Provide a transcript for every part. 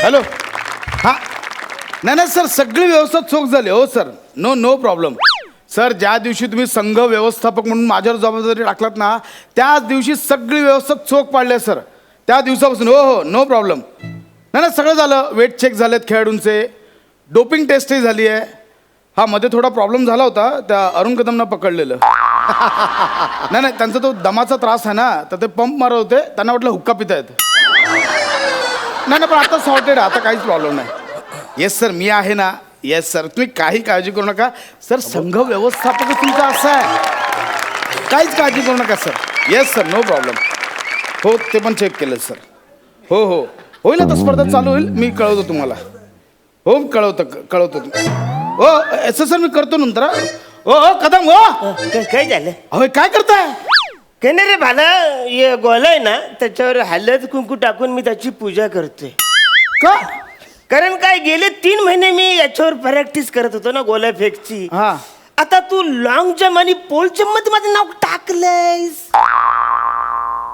Hello. हां नाही sir, सगळी व्यवस्था चोख झाली हो सर. No problem sir. ज्या दिवशी तुम्ही संघ व्यवस्थापक म्हणून माझ्यावर जबाबदारी टाकलात ना, त्याच दिवशी सगळी व्यवस्था चोख पाडली सर. त्या दिवसापासून हो नो प्रॉब्लेम. नाही सगळं झालं. वेट चेक झालेत खेळाडूंचे, डोपिंग टेस्टही झाली आहे. हा मध्ये थोडा प्रॉब्लेम झाला होता, त्या अरुण कदमनं पकडलेलं. नाही त्यांचा तो दमाचा त्रास आहे ना, तर ते पंप मारत होते, त्यांना वाटलं हुक्का पितायत. नाही पण आता सॉर्टेड, आता काहीच प्रॉब्लेम नाही. येस सर, मी आहे ना. येस सर, तुम्ही काही काळजी करू नका सर. संघ व्यवस्थापक तुमचा असा आहे, काहीच काळजी करू नका sir. Yes sir, no problem. हो ते पण चेक केलं सर. हो होईल आता, स्पर्धा चालू होईल, मी कळवतो तुम्हाला. हो कळवतो. हो एस सर, मी करतो नंतर. हो कदम हो. काय झालं? अहो काय करताय? काय नाही रे भाला, हे गोला आहे ना, त्याच्यावर हळद कुंकू टाकून मी त्याची पूजा करतोय. का? कारण काय, गेले 3 महिने मी याच्यावर प्रॅक्टिस करत होतो ना गोला फेकची. हा. आता तू लॉंग जम्प आणि पोल जम्प मध्ये माझं नाव टाकलंयस.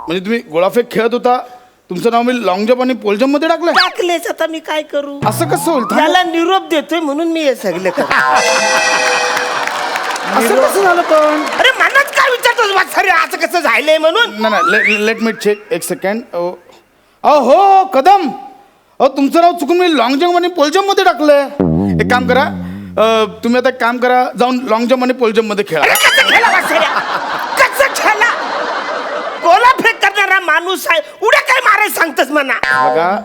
म्हणजे तुम्ही गोळाफेक खेळत होता, तुमचं नाव मी लॉंग जम्प आणि पोल जम्प मध्ये टाकलेस. आता मी काय करू? असं कसं होईल? त्याला निरोप देतोय म्हणून मी हे सगळं करतो. असं कसं झालं पण? अरे मनात काय विचारतोस वाचारे, असं कसं झालंय म्हणून? नाही लेट मी चेक, एक सेकंड. हो कदम, तुमचं नाव चुकून मी लॉंग जम्प आणि पोल जम्प मध्ये टाकलंय. एक काम करा, तुम्ही आता एक काम करा, जाऊन लॉंग जम्प आणि पोल जम्प मध्ये खेळा. कसं खेळा? गोला फेक करणारा माणूस आहे, उड्या काय मारायला सांगतस म्हणा? बघा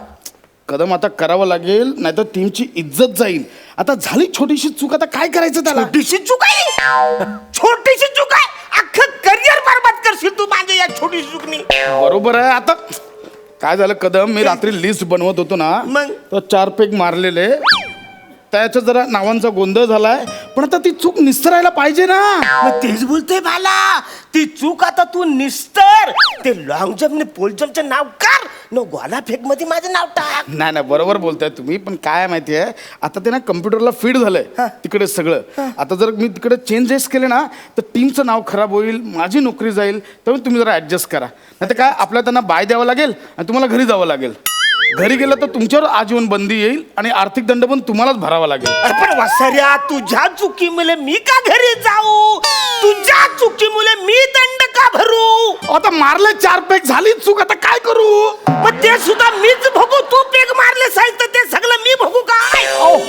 कदम, आता करावं लागेल, नाहीतर टीमची इज्जत जाईल. आता झाली छोटीशी चूक, आता काय करायचं त्याला? छोटीशी चूक आहे? छोटीशी चूक आहे? अख्खं करिअर बरबाद करशील तू माझ्या या छोटीशी चुकनी. बरोबर आहे. आता काय झालं कदम, मी रात्री लिस्ट बनवत होतो ना, मग? तर 4 पेग मारलेले, त्याच्या जरा नावांचा गोंधळ झालाय. पण आता ती चूक निस्तरायला पाहिजे ना. मग तेच बोलतोय बाला, ती चूक आता तू निस्तर. ते लॉंग जम्प ने पोल जम्पचं नाव कर, न गोला फेक मध्ये माझं नाव टाक. नाही बरोबर बोलताय तुम्ही, पण काय माहितीये, आता ते ना कम्प्युटरला फीड झालंय तिकडे सगळं. आता जर मी तिकडे चेंजेस केले ना, तर टीमचं नाव खराब होईल, माझी नोकरी जाईल. त्यामुळे तुम्ही जरा ऍडजस्ट करा. नाही तर काय, आपल्याला त्यांना बाय द्यावं लागेल आणि तुम्हाला घरी जावं लागेल. घरी गेलं तर तुमच्यावर आजीवन बंदी येईल आणि आर्थिक दंड पण तुम्हालाच भरावा लागेल. पण वसाऱ्या, तुझ्या चुकीमुळे मी का घरी जाऊ? तुझ्या चुकीमुळे मी दंड का भरू? आता मारले 4 पेग, झाली चूक, आता काय करू? मग ते सुद्धा मीच भोगू. तू पेग मारले साहेब तर ते सगळं मी भोगू काय?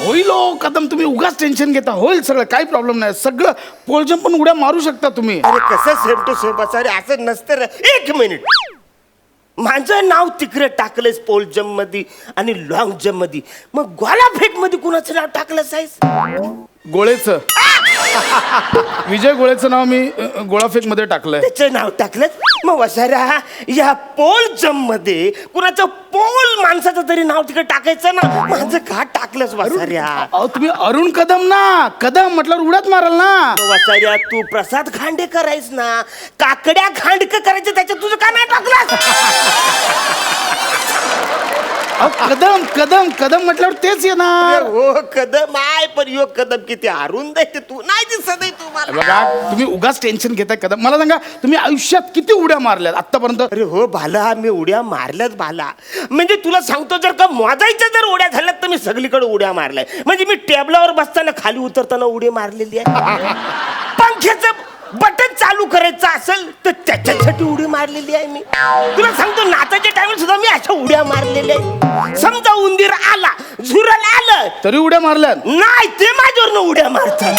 होईल कदम, तुम्ही उगाच टेन्शन घेता. होईल सगळं, काही प्रॉब्लेम नाही. सगळं पोल जम्प पण उड्या मारू शकता तुम्ही. अरे कसं सेम टू सेम वसारे, असं नसतं रे. 1 मिनिट, माझं नाव तिकडे टाकलंयस पोल जम्प मध्ये आणि लॉंग जम्प मध्ये, मग गोला फेक मध्ये कुणाचं नाव टाकलं साईस? गोळेचं. विजय गोळेचं नाव मी गोळाफेक मध्ये टाकलंय. त्याचं नाव टाकलं. मग वसाऱ्या, या पोल जम्प मध्ये कुणाचं पोल माणसाचं तरी नाव तिकडे टाकायचं ना, माझं का टाकलंस वसाऱ्या? तुम्ही अरुण कदम ना, कदम म्हटल्यावर उड्यात माराल ना. वसाऱ्या, तू प्रसाद खांडेकर आहेस ना, काकड्या खांडक करायचं, त्याच्यात तुझं का नाही टाकलं? कदम कदम कदम म्हटल्यावर तेच येणार. हो कदम आहे, पण यो कदम किती अरुंद आहे, ते तू नाही दिसत आहे तुम्हाला. बघा तुम्ही उगाच टेन्शन घेताय कदम. मला सांगा, तुम्ही आयुष्यात किती उड्या मारल्यात आतापर्यंत? अरे हो भाला, मी उड्या मारल्याच भाला. म्हणजे तुला सांगतो, जर का मोजायच्या जर उड्या झाल्यात तर मी सगळीकडे उड्या मारल्या. म्हणजे मी टेबलावर बसताना, खाली उतरताना उडी मारलेली आहे. पंख्याचं बटन चालू करायचं असेल तर त्याच्यासाठी उडी मारलेली आहे मी. तुला सांगतो, नाताच्या टाइमला सुद्धा मी अशा उड्या मारलेल्या आहेत. समजा उंदीर आला, झुरल आलं तरी उड्या मारल्यात? नाही, ते माझ्यावरनं उड्या मारतात.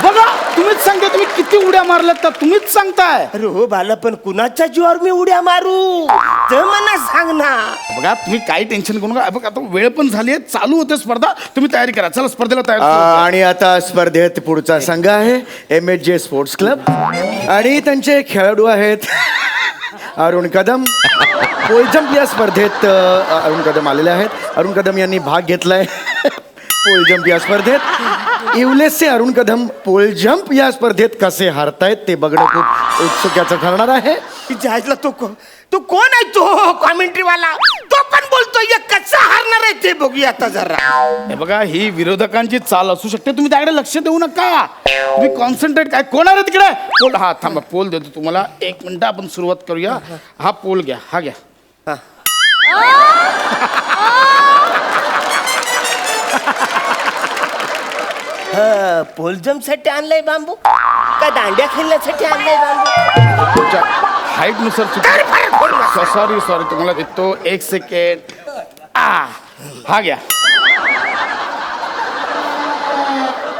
बघा तुम्हीच सांगता, तुम्ही किती उड्या मारल्यात तर तुम्हीच सांगताय. अरे हो बाला, पण कुणाच्या जीवावर मी उड्या मारू तर मला सांग ना. बघा तुम्ही काही टेन्शन करू नका. बघा आता वेळ पण झाली आहे, चालू होते स्पर्धा, तुम्ही तयारी करा. चला स्पर्धेला तयार. आणि आता स्पर्धेत पुढचा संघ आहे MHJ स्पोर्ट्स क्लब आणि त्यांचे खेळाडू आहेत अरुण कदम. पोल जम्प या स्पर्धेत अरुण कदम आलेले आहेत. अरुण कदम यांनी भाग घेतलाय पोल जम्प या स्पर्धेत. इवलेसचे अरुण कदम पोल जम्प या स्पर्धेत कसे हारतायत ते बघणं खूप उत्सुक्याचं ठरणार आहे. जायला तो कोण आहे? तो कॉमेंट्री वाला, तो पण बोलतोय. कसं हारणार आहे ते बघूया आता जरा. हे बघा, ही विरोधकांची चाल असू शकते, तुम्ही त्याकडे लक्ष देऊ नका. तुम्ही कॉन्सन्ट्रेट. काय कोण आहे तिकडे? पोल. हा थांबा, पोल देतो तुम्हाला. 1 मिनिट, आपण सुरुवात करूया. हा पोल घ्या, हा घ्या. पोलजमसाठी आणलाय बांबू का दांड्या खेळण्यासाठी आणलाय बांबू? तुमच्या हाईट नुसार सॉरी तुम्हाला देतो 1 सेकंड. हा घ्या.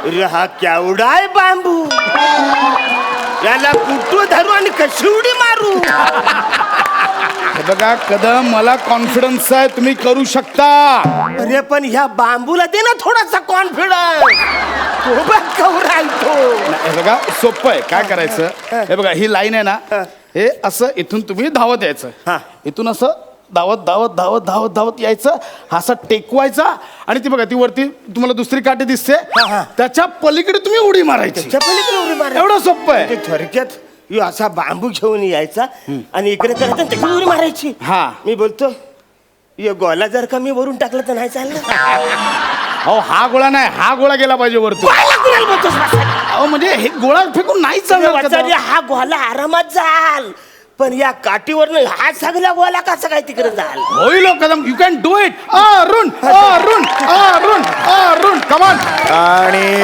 अरे हा केवढा आहे बांबू, याला कुठं धरू आणि कशी उडी मारू? हे बघा कदम, मला कॉन्फिडन्स आहे तुम्ही करू शकता. अरे पण ह्या बांबूला दे ना थोडासा कॉन्फिडन्स. तो बघ कवरा आहे तो. हे बघा सोपं आहे. काय करायचं, हे बघा ही लाईन आहे ना, हे असं इथून तुम्ही धावत यायचं. हा. इथून असं धावत धावत धावत धावत धावत यायचं, हा असा टेकवायचा आणि ती बघा ती वरती तुम्हाला दुसरी काठी दिसते, हा. त्याच्या पलीकडे तुम्ही उडी मारायची. त्याच्या पलीकडे उडी मारायची. एवढं सोपं आहे. ते थोडक्यात ह्यो असा बांबू घेऊन यायचा आणि इकडे करायचं आणि त्याची उडी मारायची. हा. मी बोलतो यो गोला जर का मी वरून टाकलं तर नाही चाललं. अहो हा गोळा नाही, हा गोळा गेला पाहिजे वरतून. गोळ्याला कुणाला बोलतोस वासारी? अहो म्हणजे हे गोळा फेकून नाही चालणार वासारी, कदम. हा गोला आरामात जाल, पण या काठीवरनं हा सगळा गोला कसा काय तिकडे जाल? होईल हो Kadam, you can do it. Arun Arun Arun Arun कमान. आणि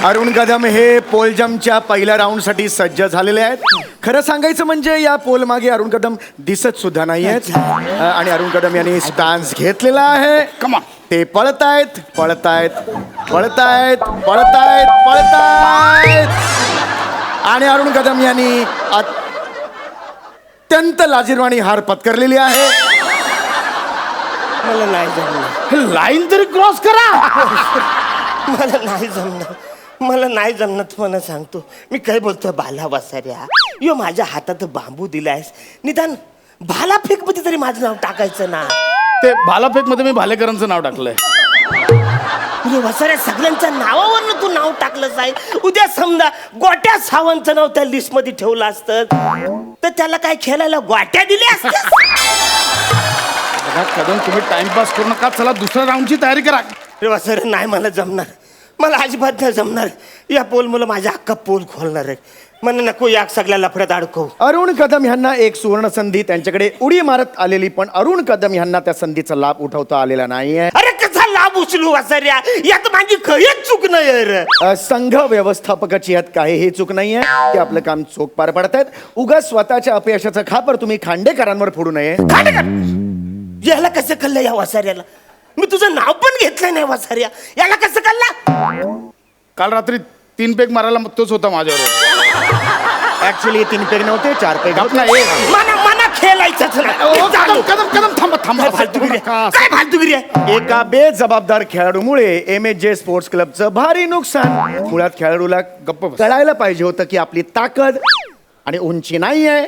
अरुण कदम हे पोल जम्पच्या पहिल्या राऊंड साठी सज्ज झालेले आहेत. खरं सांगायचं म्हणजे या पोल मागे अरुण कदम दिसत सुद्धा नाही आहेत. आणि अरुण कदम यांनी स्टान्स घेतलेला आहे. कमान. ते पळतायत पळतायत पळतायत पळतायत पळतायत आणि अरुण कदम यांनी अत्यंत लाजिरवाणी हार पत्करलेली आहे. मला नाही जमणार, लाईन तरी क्रॉस करा. मला नाही जमणार, मला नाही जमणार. तुम्हाला सांगतो मी काय बोलतोय. भाला वासाऱ्या, यो माझ्या हातात बांबू दिलायस, निदान भाला फेक मध्ये तरी माझं नाव टाकायचं ना. ते भालाफेक मध्ये मी भालेकरांचं नाव टाकलंय. यो वासाऱ्या, सगळ्यांच्या नावावरनं तू नाव टाकलंच आहे. उद्या समजा गोट्या सावंतचं नाव त्या लिस्ट मध्ये ठेवलं असतं तर त्याला काय खेळायला गोट्या दिल्या असत्या? बघा कदम, तुम्ही टाइमपास करू नका. चला दुसऱ्या राऊंडची तयारी करा. रे वासाऱ्या, नाही मला जमणार, मला अजिबात नाही जमणार. या पोल मुलं माझ्या हक्का पोल खोलणार आहे. मला नको या सगळ्या लफड्यात अडकव. अरुण कदम यांना एक सुवर्ण संधी त्यांच्याकडे उडी मारत आलेली, पण अरुण कदम यांना त्या संधीचा लाभ उठवता आलेला नाहीये. अरे कसा लाभ उचलू वासाऱ्या, यात माझी खयच चूक नाही रे. संघ व्यवस्थापकाची यात काहीही चूक नाहीये. ते आपलं काम चोख पार पाडतायत. उगाच स्वतःच्या अपयशाचं खापर तुम्ही खांडेकरांवर फोडू नये. याला कसं कळलं या वासाऱ्याला? मी तुझं नाव पण घेतलं नाही वासाऱ्या, याला कसं कळलं? काल रात्री 3 पेग मारायला मग तोच होता माझ्यावर. ऍक्च्युली 3 पेग नव्हते, 4 पेग. आपला एक मना खेळायचंच नाही. कदम कदम कदम थांबा थांबा. काय फालतुगिरी आहे? एका बेजबाबदार खेळाडूमुळे MHJ स्पोर्ट्स क्लबचं भारी नुकसान. मुळात खेळाडूला गप्प बस. कळायला पाहिजे होतं की आपली ताकद आणि उंची नाहीये,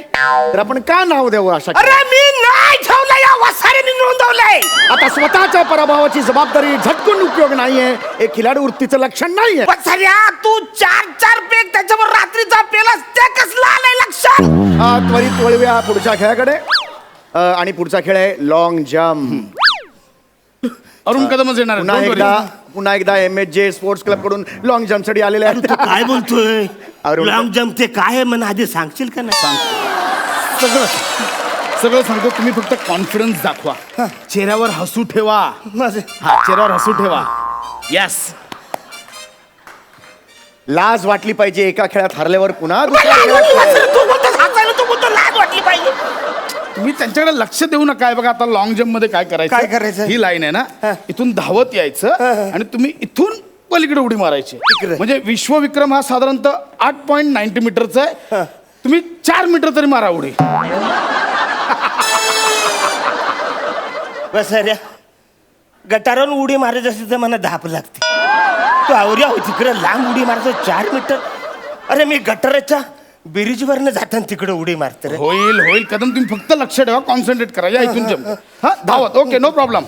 तर आपण का नाव द्यावं अशा? अरे मी नाही ठेवलं, या वासाऱ्याने नोंदवलंय. आता स्वतःच्या पराभवाची जबाबदारी झटकून उपयोग नाहीये. एक खिलाडू वृत्तीचं लक्षण नाहीये. वासाऱ्या, तू 4 पेग त्याच्यावर रात्रीचा पेलास, ते कसलं आलंय लक्षात? त्वरित वळूया पुढच्या खेळाकडे. आणि पुढचा खेळ आहे लॉंग जम्प. अरुण कदमच येणार आहे. पुन्हा एकदा MHJ स्पोर्ट्स क्लब कडून लॉंग जम्प साठी आलेले आहेत. काय बोलतोय? अरुण- लॉंग जम्प ते काय आहे मला आधी सांगशील का नाही? सगळं सगळं सांगतो. तुम्ही फक्त कॉन्फिडन्स दाखवा. चेहऱ्यावर हसू ठेवा. माझं हा, चेहऱ्यावर हसू ठेवा. यस. लाज वाटली पाहिजे एका खेळात हरल्यावर पुन्हा मला दुसऱ्या लाज वाटली खेळात. वाटली, तू बोलतोस हसायला, तू बोलतो लाज वाटली पाहिजे. तुम्ही त्यांच्याकडे लक्ष देऊ नका. बघा आता लॉंग जम्प मध्ये काय करायचं? काय करायचं? ही लाईन आहे ना, इथून धावत यायचं आणि तुम्ही इथून पलीकडे उडी मारायची. इकडे. म्हणजे विश्वविक्रम हा साधारणतः 8.90 मीटरचा आहे. तुम्ही 4 मीटर तरी मारा उडी. बसऱ्या, गटारावर उडी मारायची असेल तर मला धाप लागते. तू आवऱ्या हो तिकडे लांब उडी मारतो 4 मीटर. अरे मी गटाराच्या ब्रिजवरनं जाताना तिकडे उडी मारतो रे. होईल होईल कदम, तुम्ही फक्त लक्ष ठेवा, कॉन्सन्ट्रेट करा. या इथून जम्प. हा, धावत. Okay, no problem.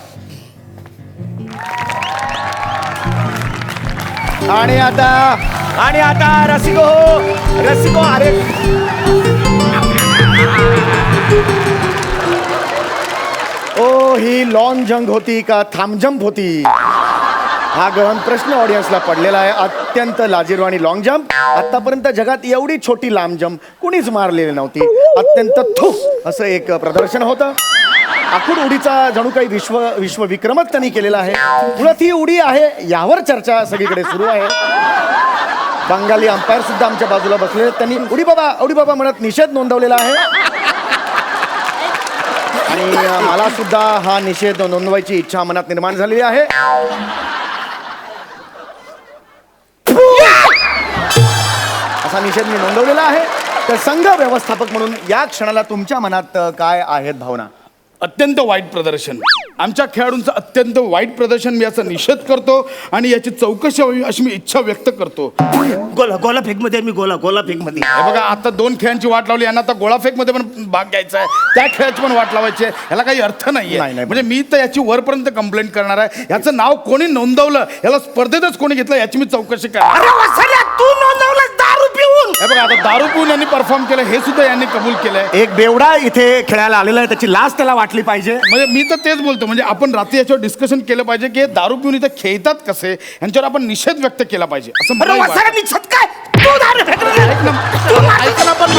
आणि आता रसिको अरे ओ, ही लॉंग जंप होती का थांब जंप होती? हा गहन प्रश्न ऑडियन्सला पडलेला आहे. अत्यंत लाजिरवाणी लॉंग जंप. आतापर्यंत जगात एवढी छोटी लांब जंप कुणीच मारलेली नव्हती. अत्यंत थू असं एक प्रदर्शन होतं. आखूड उडीचा जणू काही विश्वविक्रमच त्यांनी केलेला आहे. मुळात ही उडी आहे यावर चर्चा सगळीकडे सुरू आहे. बंगाली अंपायर सुद्धा आमच्या बाजूला बसले. त्यांनी उडी बाबा म्हणत निषेध नोंदवलेला आहे. आणि मला सुद्धा हा निषेध नोंदवायची इच्छा मनात निर्माण झालेली आहे. असा निषेध मी नोंदवलेला आहे. तर संघ व्यवस्थापक म्हणून या क्षणाला तुमच्या मनात काय आहेत भावना? अत्यंत वाईट प्रदर्शन. आमच्या खेळाडूंचं अत्यंत वाईट प्रदर्शन. मी याचा निषेध करतो आणि याची चौकशी व्हावी अशी मी इच्छा व्यक्त करतो. गोलाफेक मध्ये मी गोलाफेक मध्ये. हे बघा, आता 2 खेळांची वाट लावली, यांना आता गोळाफेक मध्ये पण भाग घ्यायचा आहे, त्या खेळाची पण वाट लावायची आहे. ह्याला काही अर्थ नाहीये. नाही. म्हणजे मी तर याची वरपर्यंत कंप्लेंट करणार आहे. याचं नाव कोणी नोंदवलं, याला स्पर्धेतच कोणी घेतलं याची मी चौकशी करणार. अरे वसाल्या, तू नोंदवलं दारू पिऊन. हे बघा, आता दारू पिऊन यांनी परफॉर्म केलं हे सुद्धा यांनी कबूल केलंय. एक बेवडा इथे खेळायला आलेला आहे, त्याची लाच त्याला वाटली पाहिजे. म्हणजे मी तर तेच बोलतो, म्हणजे आपण रात्री याच्यावर डिस्कशन केलं पाहिजे की हे दारू पिऊन इथे खेळतात कसे, यांच्यावर आपण निषेध व्यक्त केला पाहिजे असं मला अरे वाटतं. वसाल्या, निषेध काय? तू दारू फेकलं. ऐक ना, पण